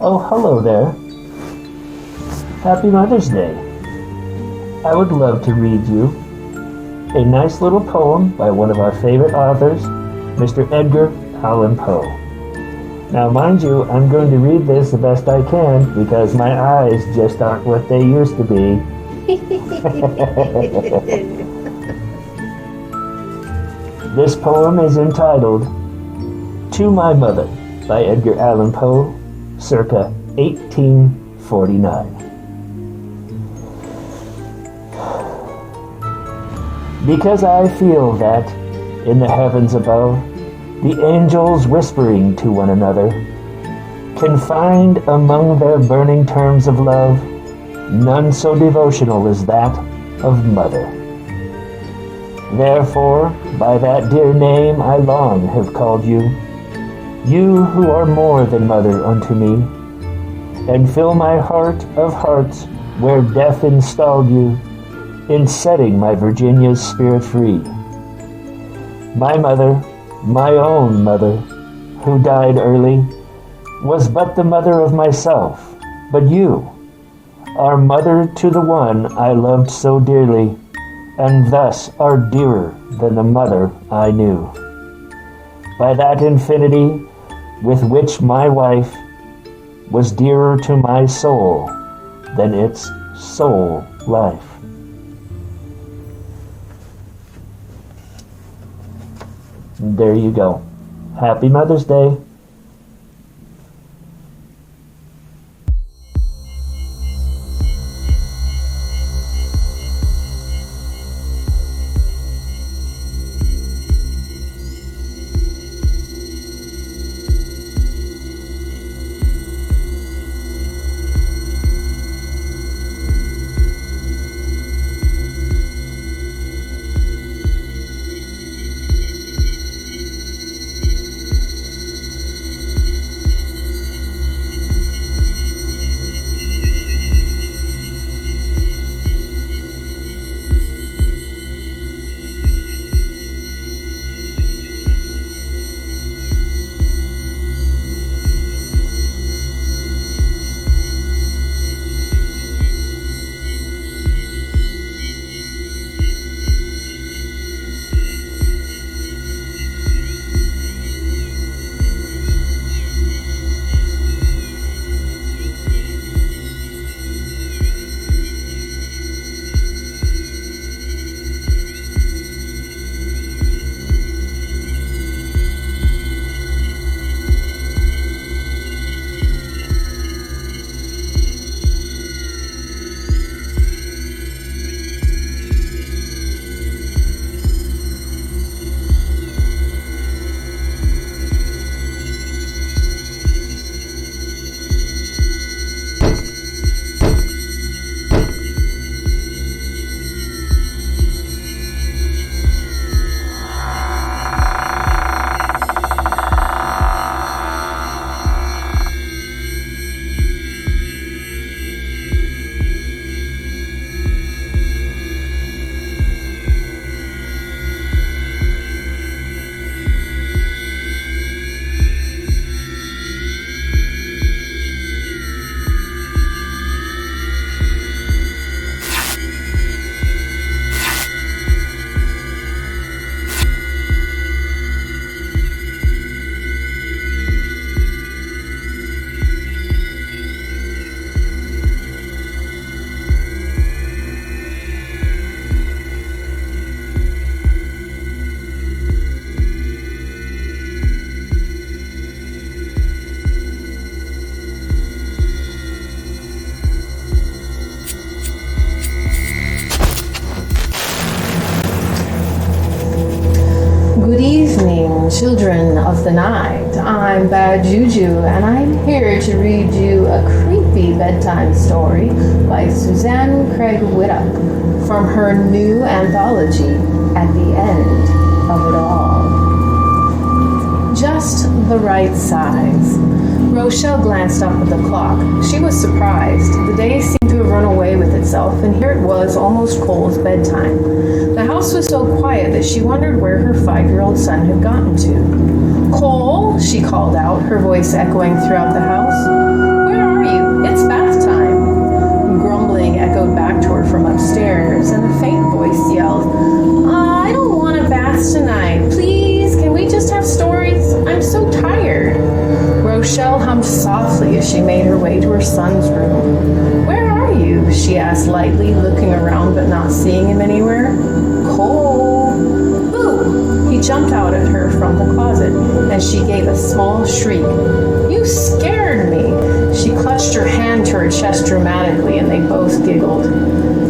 Oh, hello there. Happy Mother's Day. I would love to read you a nice little poem by one of our favorite authors, Mr. Edgar Allen Poe. Now, mind you, I'm going to read this the best I can because my eyes just aren't what they used to be. This poem is entitled To My Mother by Edgar Allan Poe, circa 1849. Because I feel that, in the heavens above, the angels whispering to one another, can find among their burning terms of love none so devotional as that of mother. Therefore, by that dear name I long have called you, you who are more than mother unto me, and fill my heart of hearts where death installed you, in setting my Virginia's spirit free. My mother, my own mother, who died early, was but the mother of myself, but you are mother to the one I loved so dearly, and thus are dearer than the mother I knew. By that infinity with which my wife was dearer to my soul than its soul life. And there you go. Happy Mother's Day. Children of the night, I'm Bad Juju, and I'm here to read you a creepy bedtime story by Suzanne Craig-Whytock from her new anthology, At the End of It All. Just the right size. Rochelle glanced up at the clock. She was surprised. The day seemed to have run away with itself, and here it was, almost Cole's bedtime. The house was so quiet that she wondered where her 5-year-old son had gotten to. "Cole," she called out, her voice echoing throughout the house. "Where downstairs, and a faint voice yelled, I don't want a bath tonight. Please, can we just have stories? I'm so tired. Rochelle hummed softly as she made her way to her son's room. Where are you? She asked lightly, looking around but not seeing him anywhere. Cole! Boo! He jumped out at her from the closet, and she gave a small shriek. You scared me! She clutched her hand to her chest dramatically, and they both giggled.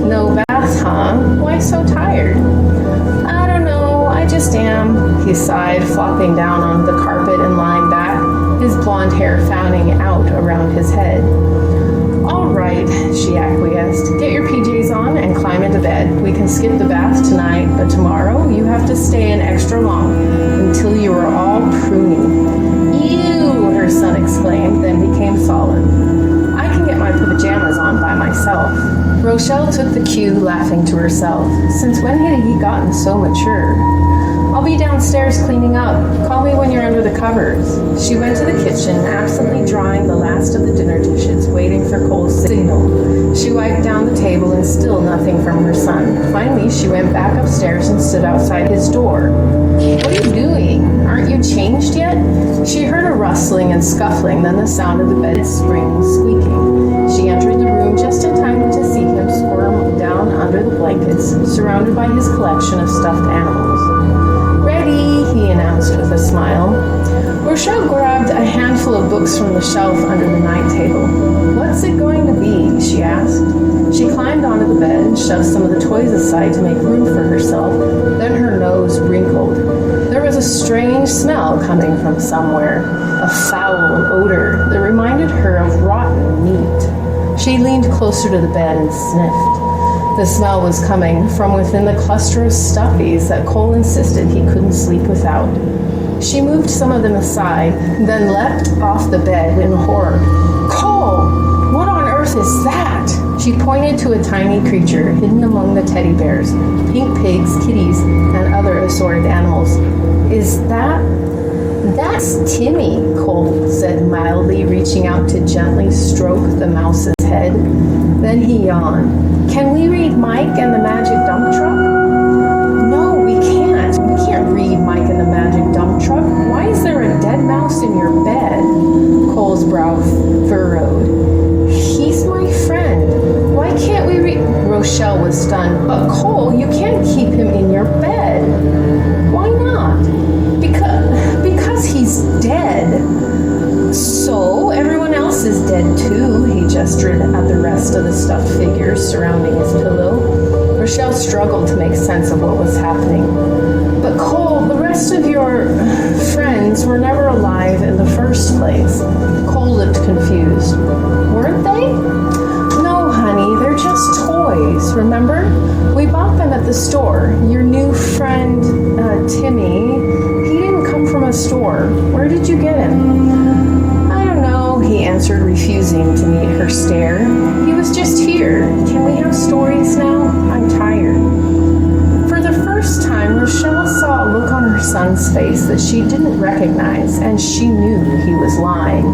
No bath, huh? Why so tired? I don't know, I just am, he sighed, flopping down onto the carpet and lying back, his blonde hair fanning out around his head. All right, she acquiesced. Get your PJs on and climb into bed. We can skip the bath tonight, but tomorrow you have to stay in extra long until you are all pruning. Ew, her son exclaimed, then became solemn. I can get my pajamas on by myself. Rochelle took the cue, laughing to herself. Since when had he gotten so mature? I'll be downstairs cleaning up. Call me when you're under the covers. She went to the kitchen, absently drying the last of the dinner dishes, waiting for Cole's signal. She wiped down the table and still nothing from her son. Finally, she went back upstairs and stood outside his door. What are you doing? Aren't you changed yet? She heard a rustling and scuffling, then the sound of the bed springs squeaking. She entered the room just in time to see him squirm down under the blankets, surrounded by his collection of stuffed animals. Ready, he announced with a smile. Rochelle grabbed a handful of books from the shelf under the night table. What's it going to be? She asked. She climbed onto the bed and shoved some of the toys aside to make room for herself. Then her nose wrinkled. There was a strange smell coming from somewhere, a foul odor that reminded her of rotten meat. She leaned closer to the bed and sniffed. The smell was coming from within the cluster of stuffies that Cole insisted he couldn't sleep without. She moved some of them aside, then leapt off the bed in horror. Cole! What on earth is that? She pointed to a tiny creature hidden among the teddy bears, pink pigs, kitties, and other assorted animals. Is that... That's Timmy, Cole said mildly, reaching out to gently stroke the mouse's head. Then he yawned. Can we read Mike and the Magic Dump Truck? No, we can't. We can't read Mike and the Magic Dump Truck. Why is there a dead mouse in your bed? Cole's brow furrowed. He's my friend. Why can't we read... Rochelle was stunned. But Cole, you can't keep him in your bed. Why not? Because he's dead. So, everyone else is dead too, he gestured at the rest of the stuffed figures surrounding his pillow. Rochelle struggled to make sense of what was happening. But Cole, the rest of your friends were never alive in the first place. Cole looked confused. Weren't they? No, honey, they're just toys, remember? We bought them at the store. Your new friend, Timmy, he didn't come from a store. Where did you get him? I don't know, he answered, refusing to meet her stare. He was just here. Can we have stories now? I'm tired. For the first time, Rochelle saw a look on her son's face that she didn't recognize, and she knew he was lying.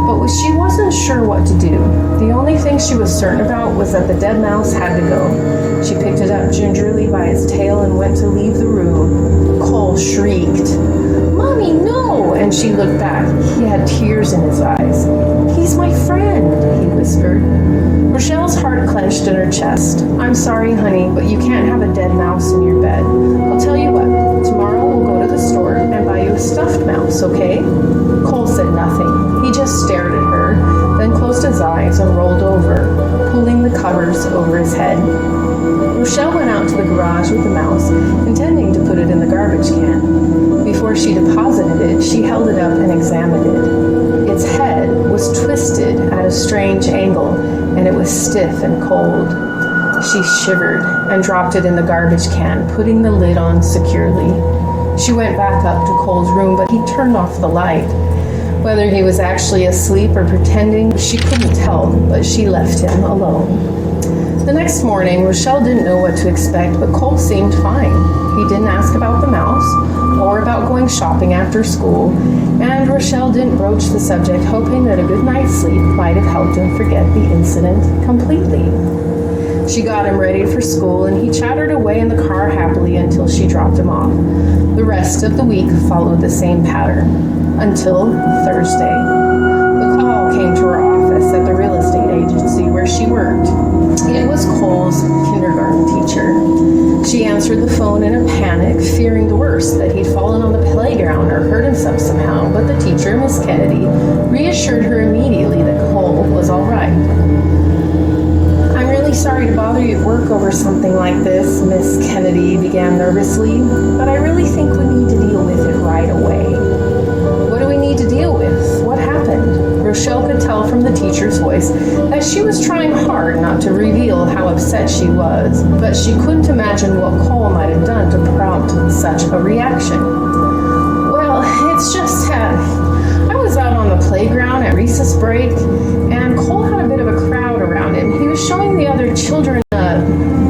But she wasn't sure what to do. The only thing she was certain about was that the dead mouse had to go. She picked it up gingerly by its tail and went to leave the room. Cole shrieked, "Mommy, no!" And she looked back. He had tears in his eyes. "He's my friend," he whispered. Rochelle's heart clenched in her chest. "I'm sorry, honey, but you can't have a dead mouse in your bed. I'll tell you what, tomorrow we'll go to the store and buy you a stuffed mouse, okay?" Cole said nothing. He just stared at her, then closed his eyes and rolled over, pulling the covers over his head. Rochelle went out to the garage with the mouse, intending to put it in the garbage can. Before she deposited it, she held it up and examined it. Its head was twisted at a strange angle, and it was stiff and cold. She shivered and dropped it in the garbage can, putting the lid on securely. She went back up to Cole's room, but he turned off the light. Whether he was actually asleep or pretending, she couldn't tell, but she left him alone. The next morning, Rochelle didn't know what to expect, but Cole seemed fine. He didn't ask about the mouse, or about going shopping after school, and Rochelle didn't broach the subject, hoping that a good night's sleep might have helped him forget the incident completely. She got him ready for school, and he chattered away in the car happily until she dropped him off. The rest of the week followed the same pattern, until Thursday. The call came to her office at the real estate agency where she worked. It was Cole's kindergarten teacher. She answered the phone in a panic, fearing the worst, that he'd fallen on the playground or hurt himself somehow, but the teacher, Miss Kennedy, reassured her immediately that Cole was all right. "I'm really sorry to bother you at work over something like this," Miss Kennedy began nervously, "but I really think we need to deal with it right away." "What do we need to deal with? What happened?" Rochelle could tell from the teacher's voice that she was trying hard not to reveal how upset she was, but she couldn't imagine what Cole might have done to prompt such a reaction. "Well, it's just that I was out on the playground at recess break, and Cole had a bit of a crowd around him. He was showing the other children a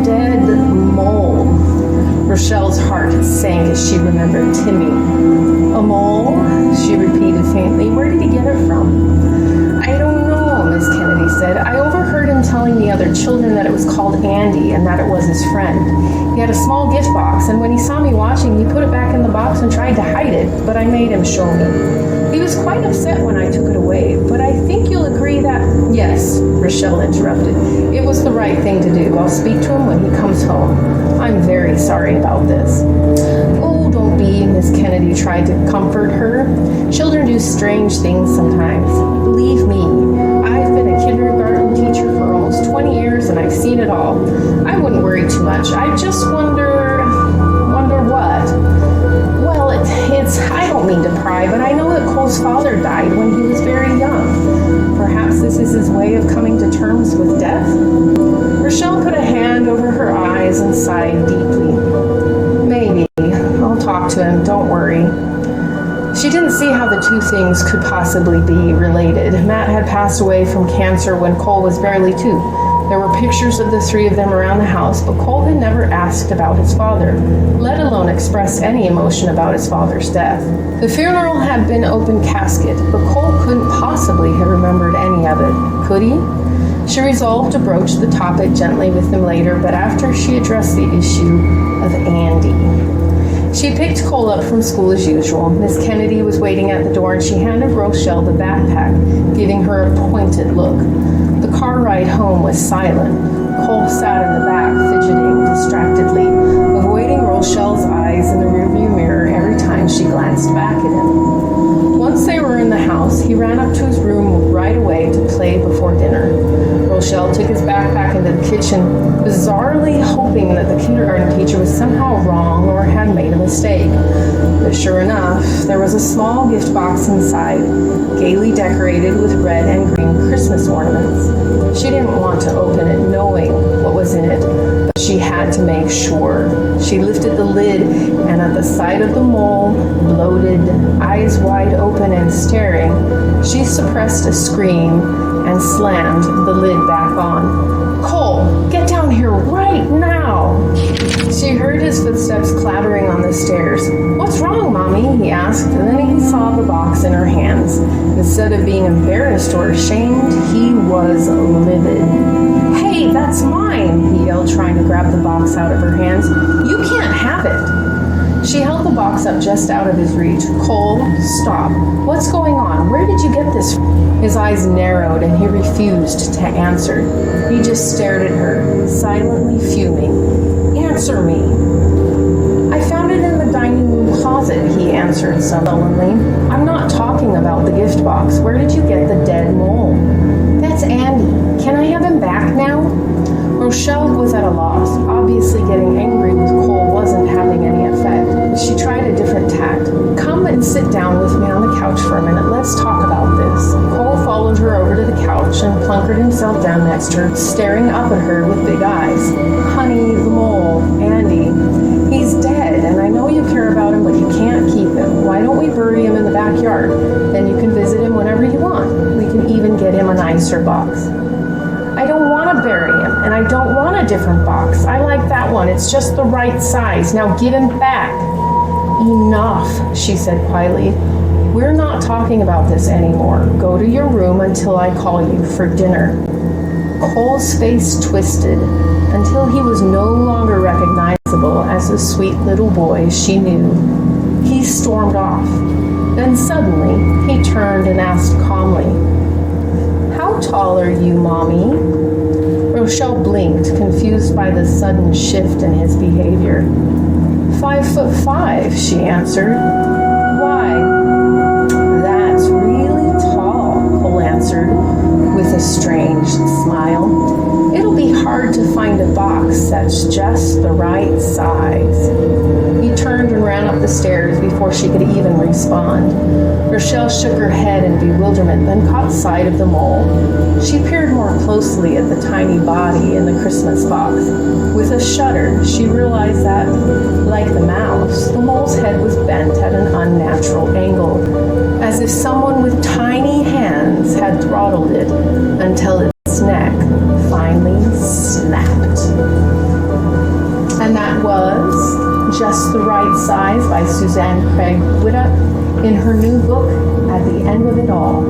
dead mole." Rochelle's heart sank as she remembered Timmy. "A mole?" she repeated faintly. "Where did he get it from?" "I don't know," Miss Kennedy said. "I overheard him telling the other children that it was called Andy and that it was his friend. He had a small gift box, and when he saw me watching, he put it back in the box and tried to hide it, but I made him show me. He was quite upset when I took it away, but I think you'll agree that—" "Yes," Rochelle interrupted. "It was the right thing to do. I'll speak to him when he comes home. I'm very sorry about this." "Oh, don't be," Miss Kennedy tried to comfort her. "Children do strange things sometimes. Believe me, I've been a kindergarten teacher for almost 20 years and I've seen it all. I wouldn't worry too much. I just wonder what? Well, I don't mean to pry, but I know that Cole's father died when he was very young. Perhaps this is his way of coming to terms with death?" Rochelle put a hand over her eyes and sighed deeply. "Maybe. I'll talk to him, don't worry." She didn't see how the two things could possibly be related. Matt had passed away from cancer when Cole was barely 2. There were pictures of the three of them around the house, but Cole had never asked about his father, let alone expressed any emotion about his father's death. The funeral had been open casket, but Cole couldn't possibly have remembered any of it, could he? She resolved to broach the topic gently with him later, but after she addressed the issue of Andy. She picked Cole up from school as usual. Miss Kennedy was waiting at the door, and she handed Rochelle the backpack, giving her a pointed look. The car ride home was silent. Cole sat in the back, fidgeting distractedly, avoiding Rochelle's eyes in the rearview mirror every time she glanced back at him. Once they were in the house, he ran up to his room right away to play before dinner. Rochelle took his backpack into the kitchen, bizarrely hoping that the kindergarten teacher was somehow wrong or had made a mistake. But sure enough, there was a small gift box inside, gaily decorated with red and green Christmas ornaments. She didn't want to open it knowing what was in it, but she had to make sure. She lifted the lid, and at the sight of the mole, bloated, eyes wide open and staring, she suppressed a scream and slammed the lid back on. "Cole, get down here right now!" She heard his footsteps clattering on the stairs. "What's wrong, Mommy?" he asked, and then he saw the box in her hands. Instead of being embarrassed or ashamed, he was livid. "Hey, that's mine!" he yelled, trying to grab the box out of her hands. "You can't have it!" She held the box up just out of his reach. "Cole, stop. What's going on? Where did you get this from?" His eyes narrowed and he refused to answer. He just stared at her, silently fuming. "Answer me." "I found it in the dining room closet," he answered sullenly. "I'm not talking about the gift box. Where did you get the dead mole?" "That's Andy. Can I have him back now?" Rochelle was at a loss. Obviously getting angry with Cole wasn't having any effect. She tried a different tact. "Come and sit down with me on the couch for a minute. Let's talk about this." Cole followed her over to the couch and plunkered himself down next to her, staring up at her with big eyes. "Honey, the mole, Andy, he's dead, and I know you care about him, but you can't keep him. Why don't we bury him in the backyard? Then you can visit him whenever you want. We can even get him a nicer box." "I don't want to bury him, and I don't want a different box. I like that one. It's just the right size. Now give him back." "Enough," she said quietly. "We're not talking about this anymore. Go to your room until I call you for dinner." Cole's face twisted until he was no longer recognizable as the sweet little boy she knew. He stormed off. Then suddenly, he turned and asked calmly, "How tall are you, Mommy?" Rochelle blinked, confused by the sudden shift in his behavior. 5'5", she answered. "Why?" "That's really tall," Cole answered with a strange smile. "It'll be hard to find a box that's just the right size." He turned and ran up the stairs before she could even respond. Rochelle shook her head in bewilderment, then caught sight of the mole. She peered more closely at the tiny body in the Christmas box. With a shudder, she realized that, like the mouse, the mole's head was bent at an unnatural angle, as if someone with tiny hands had throttled it until its neck finally snapped. And that was Just the Right Size by Suzanne Craig-Whytock in her new book, At the End of It All.